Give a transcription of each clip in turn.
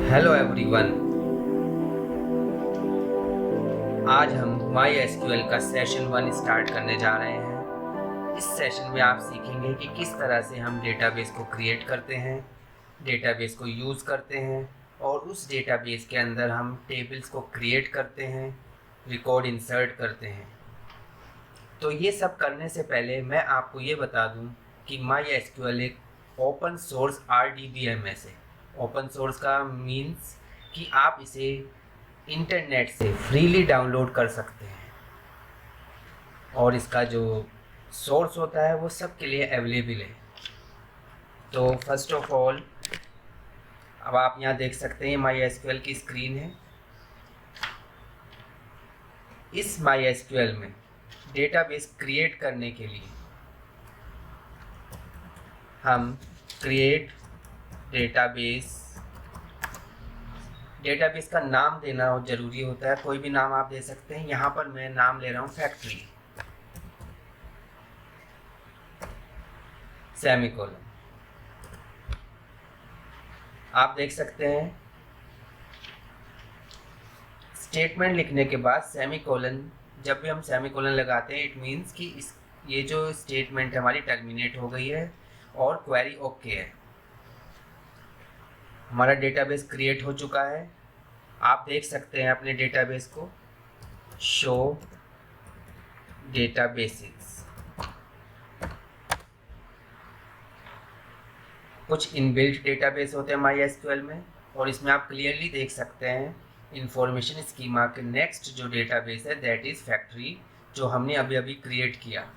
Hello everyone. आज हम my SQL का सेशन 1 स्टार्ट करने जा रहे हैं। इस सेशन में आप सीखेंगे कि किस तरह से हम डेटाबेस को क्रिएट करते हैं, डेटाबेस को यूज़ करते हैं और उस डेटाबेस के अंदर हम टेबल्स को क्रिएट करते हैं, रिकॉर्ड इंसर्ट करते हैं। तो ये सब करने से पहले मैं आपको ये बता दूं कि माई एसक्यूएल एक ओपन सोर्स RDBMS है। ओपन सोर्स का मीन्स कि आप इसे इंटरनेट से फ्रीली डाउनलोड कर सकते हैं और इसका जो सोर्स होता है वो सबके लिए अवेलेबल है। तो फर्स्ट ऑफ ऑल, अब आप यहाँ देख सकते हैं माई एसक्यूएल की स्क्रीन है। इस माई एसक्यूएल में डेटाबेस क्रिएट करने के लिए हम क्रिएट डेटाबेस का नाम देना ज़रूरी होता है। कोई भी नाम आप दे सकते हैं। यहाँ पर मैं नाम ले रहा हूँ फैक्ट्री, सेमीकोलन। आप देख सकते हैं स्टेटमेंट लिखने के बाद सेमीकोलन, जब भी हम सेमीकोलन लगाते हैं इट मीन्स कि ये जो स्टेटमेंट हमारी टर्मिनेट हो गई है और क्वेरी ओके है। हमारा डेटाबेस क्रिएट हो चुका है। आप देख सकते हैं अपने डेटाबेस को, शो डेटाबेसेस। कुछ इनबिल्ट डेटाबेस होते हैं माई एसक्यूएल में और इसमें आप क्लियरली देख सकते हैं इंफॉर्मेशन स्कीमा के नेक्स्ट जो डेटाबेस है दैट इज़ फैक्ट्री, जो हमने अभी अभी क्रिएट किया।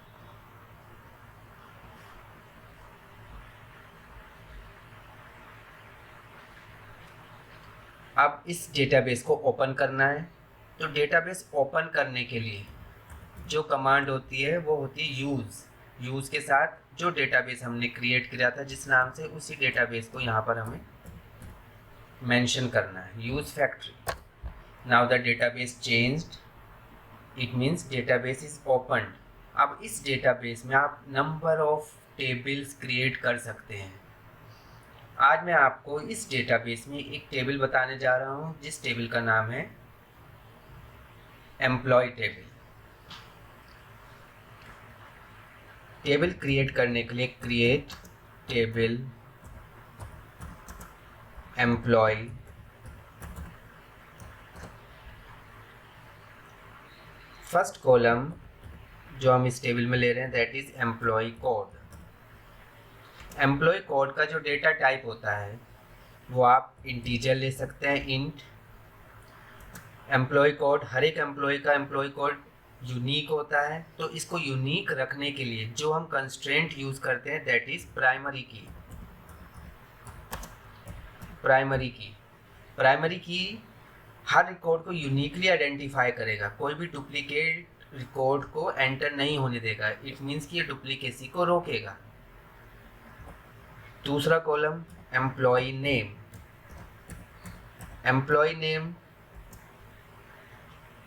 अब इस डेटाबेस को ओपन करना है। तो डेटाबेस ओपन करने के लिए जो कमांड होती है वो होती है यूज़ के साथ जो डेटाबेस हमने क्रिएट किया था जिस नाम से, उसी डेटाबेस को यहाँ पर हमें मेंशन करना है, use factory. Now the database changed, it means database is opened. अब इस डेटाबेस में आप नंबर ऑफ टेबल्स क्रिएट कर सकते हैं। आज मैं आपको इस डेटाबेस में एक टेबल बताने जा रहा हूँ जिस टेबल का नाम है एम्प्लॉय टेबल। टेबल क्रिएट करने के लिए create table employee, first column जो हम इस टेबल में ले रहे हैं that is employee code. Employee code का जो डेटा टाइप होता है वो आप इंटीजर ले सकते हैं, इंट। एम्प्लॉय कोड, हर एक एम्प्लॉय का एम्प्लॉय कोड यूनिक होता है, तो इसको यूनिक रखने के लिए जो हम कंस्ट्रेंट यूज़ करते हैं दैट इज़ प्राइमरी की। प्राइमरी की हर रिकॉर्ड को यूनिकली आइडेंटिफाई करेगा, कोई भी डुप्लीकेट रिकॉर्ड को एंटर नहीं होने देगा। इट मीन्स कि ये डुप्लीकेसी को रोकेगा। दूसरा column employee name. Employee name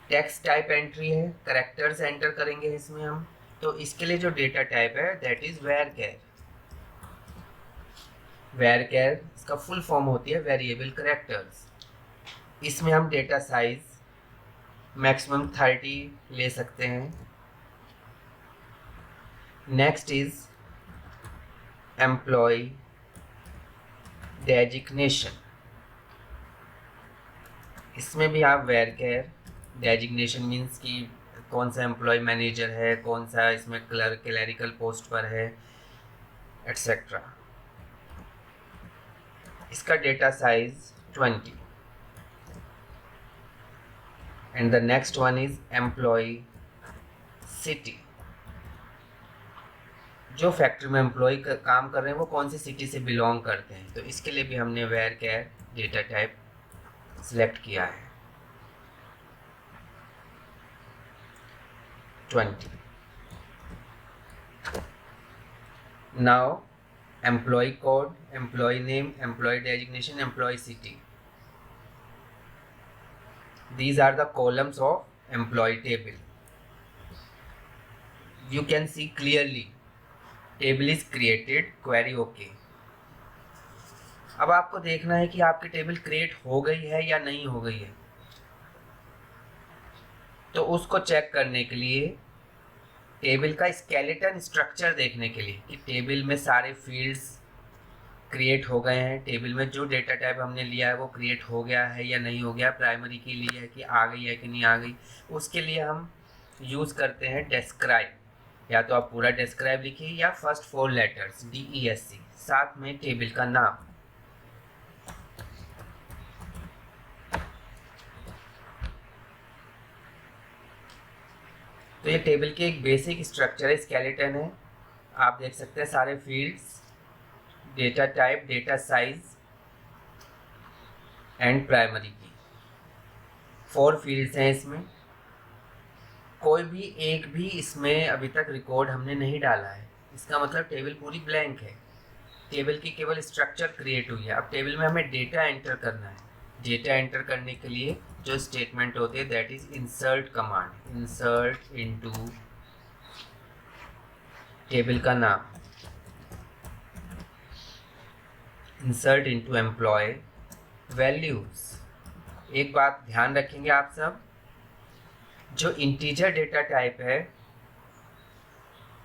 text type entry है, करेक्टर्स एंटर करेंगे इसमें हम। तो इसके लिए जो डेटा टाइप है दैट इज varchar। varchar इसका फुल फॉर्म होती है वेरिएबल करेक्टर्स। इसमें हम डेटा साइज मैक्सिमम 30 ले सकते हैं। Next is employee designation. इसमें भी आप varchar, डेजिग्नेशन मीन्स कि कौन सा एम्प्लॉय मैनेजर है, कौन सा इसमें क्लरिकल पोस्ट पर है, एट्सेट्रा। इसका data size 20। And the next one is employee city. जो फैक्ट्री में एम्प्लॉय काम कर रहे हैं वो कौन सी सिटी से बिलोंग करते हैं, तो इसके लिए भी हमने varchar डेटा टाइप सिलेक्ट किया है 20। Now employee code, employee name, employee designation, employee city, these are the columns of employee table. You can see clearly table is created, query okay। अब आपको देखना है कि आपकी टेबल क्रिएट हो गई है या नहीं हो गई है। तो उसको चेक करने के लिए टेबल का स्केलेटन स्ट्रक्चर देखने के लिए कि टेबल में सारे फील्ड्स क्रिएट हो गए हैं, टेबल में जो डेटा टाइप हमने लिया है वो क्रिएट हो गया है या नहीं हो गया, प्राइमरी के लिए है कि आ गई है कि नहीं आ गई। उसके लिए हम यूज़ करते हैं डिस्क्राइब, या तो आप पूरा डिस्क्राइब लिखिए या फर्स्ट 4 लेटर्स DESC, साथ में टेबल का नाम। तो ये टेबल की एक बेसिक स्ट्रक्चर है, स्केलेटन है। आप देख सकते हैं सारे fields, data type, data size and primary की 4 फील्ड्स हैं इसमें। कोई भी एक भी इसमें अभी तक रिकॉर्ड हमने नहीं डाला है, इसका मतलब टेबल पूरी ब्लैंक है। टेबल की केवल स्ट्रक्चर क्रिएट हुई है। अब टेबल में हमें डेटा एंटर करना है। डेटा एंटर करने के लिए जो स्टेटमेंट होती है that is insert command. Insert into table का नाम, इंसर्ट इनटू एम्प्लॉय वैल्यूज। एक बात ध्यान रखेंगे आप सब, जो इंटीजर डेटा टाइप है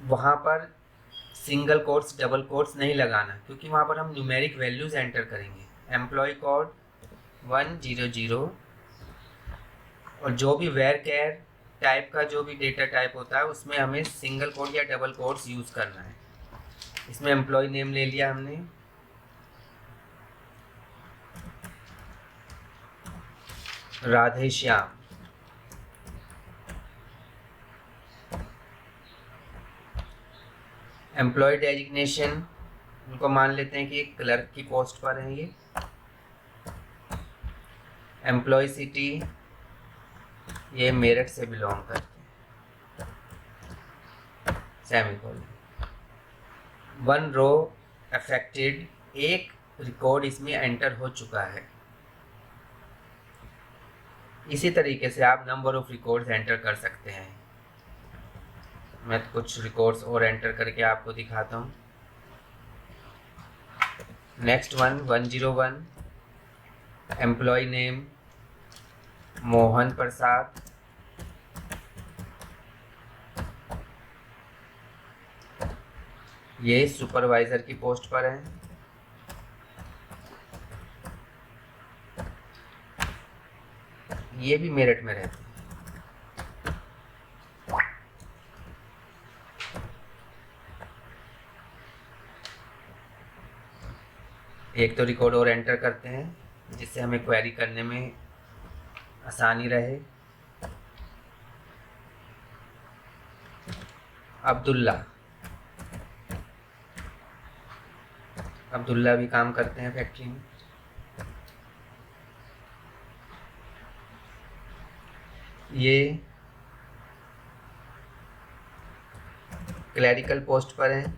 वहाँ पर सिंगल कोट्स डबल कोट्स नहीं लगाना, क्योंकि वहाँ पर हम न्यूमेरिक वैल्यूज एंटर करेंगे। एम्प्लॉय कोड 100 और जो भी वेर केयर टाइप का जो भी डेटा टाइप होता है उसमें हमें सिंगल कोट या डबल कोट्स यूज़ करना है। इसमें एम्प्लॉय नेम ले लिया हमने, राधे श्याम। एम्प्लॉय डेजिग्नेशन उनको मान लेते हैं कि क्लर्क की पोस्ट पर हैं ये। एम्प्लॉय सिटी ये मेरठ से बिलोंग करते हैं, सेमीकोलन। 1 रो अफेक्टेड, एक रिकॉर्ड इसमें एंटर हो चुका है। इसी तरीके से आप नंबर ऑफ रिकॉर्ड्स एंटर कर सकते हैं। मैं कुछ रिकॉर्ड्स और एंटर करके आपको दिखाता हूँ। Next 101, employ name Mohan Prasad. ये सुपरवाइजर की पोस्ट पर है। ये भी मेरठ में रहते हैं। एक तो रिकॉर्ड और एंटर करते हैं जिससे हमें क्वेरी करने में आसानी रहे। अब्दुल्ला भी काम करते हैं फैक्ट्री में। ये क्लरिकल पोस्ट पर हैं।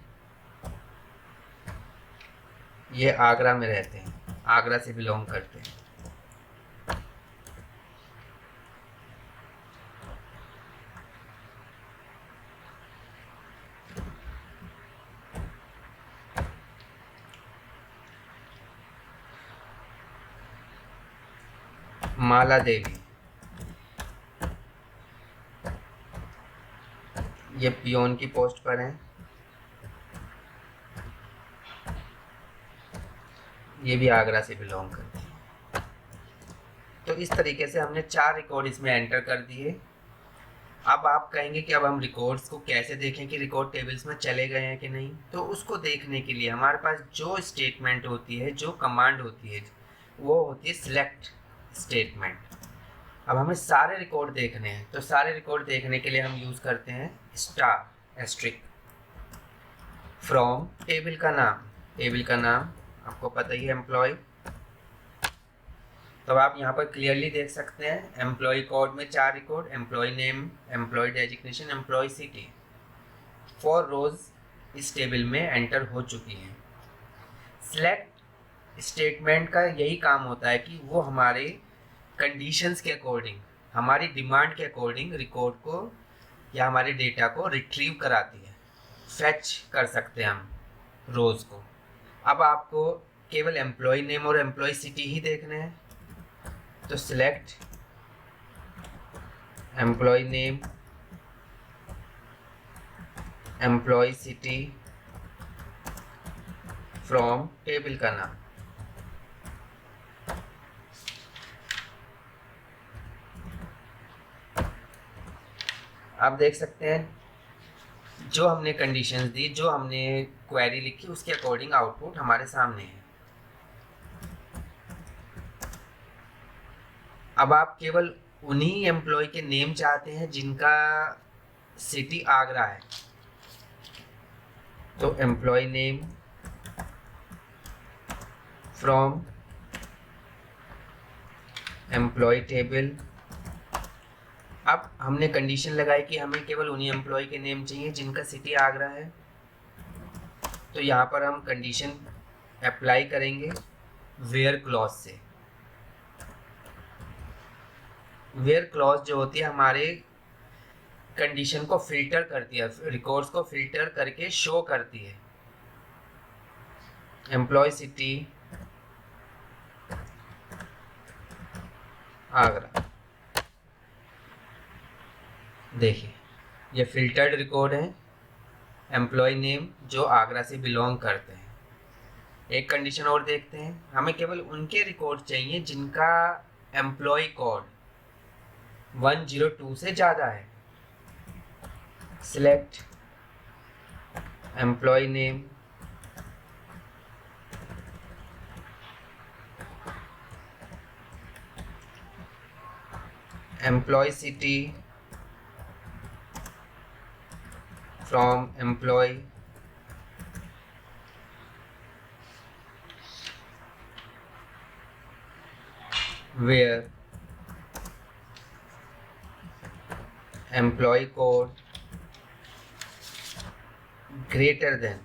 ये आगरा में रहते हैं, आगरा से बिलोंग करते हैं। माला देवी ये पियोन की पोस्ट पर हैं। ये भी आगरा से बिलोंग करते हैं। तो इस तरीके से हमने 4 रिकॉर्ड इसमें एंटर कर दिए। अब आप कहेंगे कि अब हम रिकॉर्ड्स को कैसे देखें कि रिकॉर्ड टेबल्स में चले गए हैं कि नहीं। तो उसको देखने के लिए हमारे पास जो स्टेटमेंट होती है, जो कमांड होती है, वो होती है सिलेक्ट स्टेटमेंट। अब हमें सारे रिकॉर्ड देखने हैं, तो सारे रिकॉर्ड देखने के लिए हम यूज़ करते हैं स्टार एस्ट्रिक फ्रॉम टेबल का नाम। टेबल का नाम आपको पता ही है एम्प्लॉय। तो आप यहाँ पर क्लियरली देख सकते हैं एम्प्लॉय कोड में 4 record, employee name, employee designation, employee city. 4 rows इस टेबल में एंटर हो चुकी हैं। सिलेक्ट स्टेटमेंट का यही काम होता है कि वो हमारे कंडीशंस के अकॉर्डिंग, हमारी डिमांड के अकॉर्डिंग रिकॉर्ड को या हमारे डेटा को रिट्रीव कराती है, फेच कर सकते हैं हम रोज़ को। अब आपको केवल एम्प्लॉय नेम और एम्प्लॉय सिटी ही देखने हैं, तो select employee name, employee city from table का नाम। आप देख सकते हैं जो हमने कंडीशंस दी, जो हमने क्वेरी लिखी, उसके अकॉर्डिंग आउटपुट हमारे सामने है। अब आप केवल उन्हीं एम्प्लॉय के नेम चाहते हैं जिनका सिटी आगरा है, तो employee name from employee table. अब हमने कंडीशन लगाई कि हमें केवल उन्हीं एम्प्लॉय के नेम चाहिए जिनका सिटी आगरा है, तो यहाँ पर हम कंडीशन अप्लाई करेंगे वेयर क्लॉज से। वेयर क्लॉज जो होती है हमारे कंडीशन को फिल्टर करती है, रिकॉर्ड्स को फिल्टर करके शो करती है। एम्प्लॉय सिटी आगरा, देखिए ये फिल्टर्ड रिकॉर्ड है, एम्प्लॉय नेम जो आगरा से बिलोंग करते हैं। एक कंडीशन और देखते हैं, हमें केवल उनके रिकॉर्ड चाहिए जिनका एम्प्लॉय कोड 102 से ज़्यादा है। Select employee name, employee city from employee where employee code greater than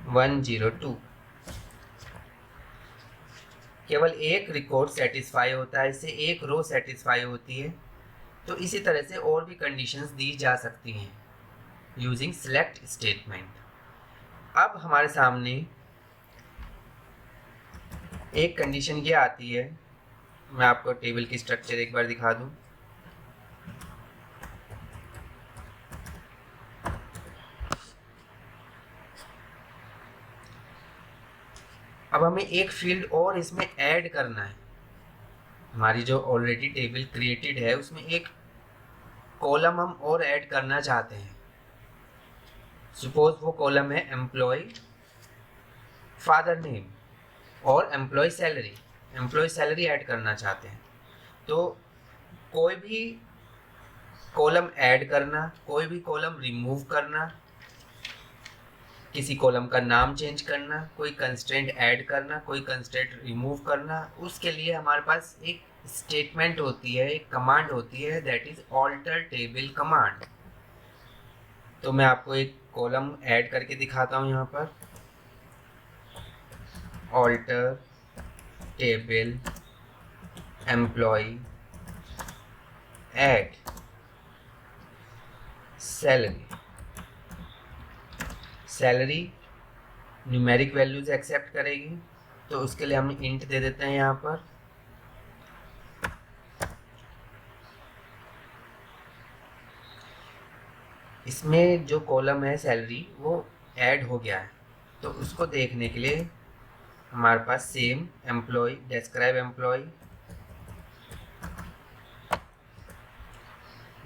102। केवल एक रिकॉर्ड सेटिस्फाई होता है, इससे एक रो सेटिस्फाई होती है। तो इसी तरह से और भी कंडीशंस दी जा सकती हैं यूजिंग सिलेक्ट स्टेटमेंट। अब हमारे सामने एक कंडीशन ये आती है, मैं आपको टेबल की स्ट्रक्चर एक बार दिखा दूं। अब हमें एक फील्ड और इसमें ऐड करना है। हमारी जो ऑलरेडी टेबल क्रिएटेड है उसमें एक कॉलम हम और ऐड करना चाहते हैं। सपोज वो कॉलम है एम्प्लॉय फादर नेम और employee salary. Employee salary add करना चाहते हैं, तो कोई भी कॉलम ऐड करना, कोई भी कॉलम रिमूव करना, किसी कॉलम का नाम चेंज करना, कोई कंस्ट्रेंट ऐड करना, कोई कंस्ट्रेंट रिमूव करना, उसके लिए हमारे पास एक स्टेटमेंट होती है, एक कमांड होती है, that is alter table command. तो मैं आपको एक कॉलम ऐड करके दिखाता हूँ यहाँ पर। Alter table employee add salary. Salary numeric values accept करेगी, तो उसके लिए हम इंट दे देते हैं यहाँ पर। इसमें जो कॉलम है सैलरी वो ऐड हो गया है, तो उसको देखने के लिए हमारे पास सेम एम्प्लॉय डिस्क्राइब एम्प्लॉय,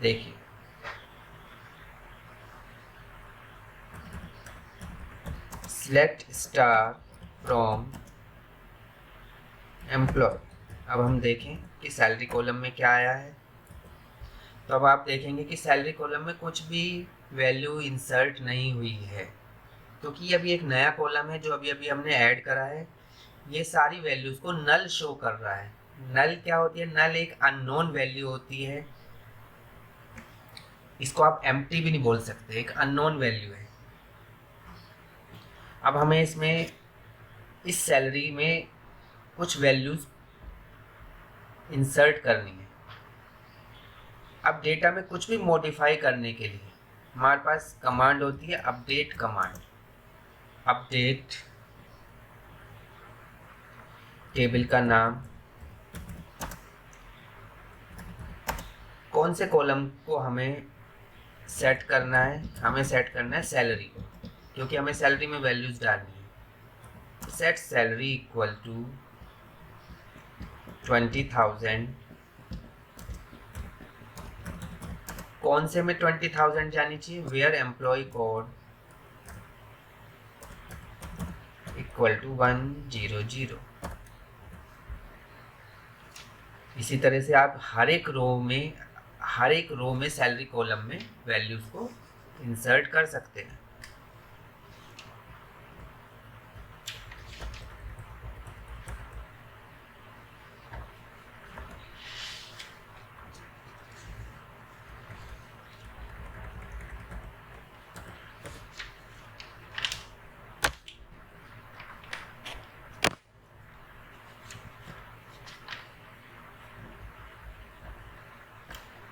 देखिए सिलेक्ट स्टार फ्रॉम एम्प्लॉय। अब हम देखें कि सैलरी कॉलम में क्या आया है। तो अब आप देखेंगे कि सैलरी कॉलम में कुछ भी वैल्यू इंसर्ट नहीं हुई है, क्योंकि ये अभी एक नया कॉलम है जो अभी अभी हमने ऐड करा है। ये सारी वैल्यूज़ को नल शो कर रहा है। नल क्या होती है? नल एक अननोन वैल्यू होती है, इसको आप एम्प्टी भी नहीं बोल सकते, एक अननोन वैल्यू है। अब हमें इसमें इस सैलरी में कुछ वैल्यूज इंसर्ट करनी है। अब डेटा में कुछ भी मॉडिफाई करने के लिए हमारे पास कमांड होती है अपडेट कमांड। अपडेट टेबल का नाम, कौन से कॉलम को हमें सेट करना है, हमें सेट करना है सैलरी को, क्योंकि हमें सैलरी में वैल्यूज डालनी है। Set salary equal to 20,000। कौन से में 20,000 जानी चाहिए, where employee code equal to 100। इसी तरह से आप हर एक रो में सैलरी कॉलम में वैल्यूज को इंसर्ट कर सकते हैं।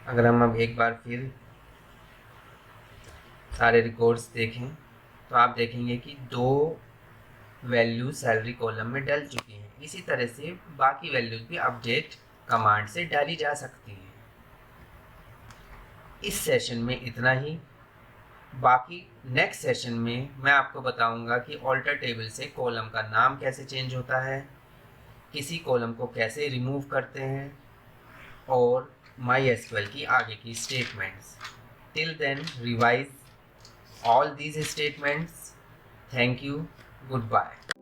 अगर हम अब एक बार फिर सारे रिकॉर्ड्स देखें तो आप देखेंगे कि 2 वैल्यू सैलरी कॉलम में डल चुकी हैं। इसी तरह से बाकी वैल्यूज भी अपडेट कमांड से डाली जा सकती हैं। इस सेशन में इतना ही। बाकी नेक्स्ट सेशन में मैं आपको बताऊंगा कि ऑल्टर टेबल से कॉलम का नाम कैसे चेंज होता है, किसी कॉलम को कैसे रिमूव करते हैं, और MySQL की आगे की statements. Till then revise all these statements. Thank you. Goodbye.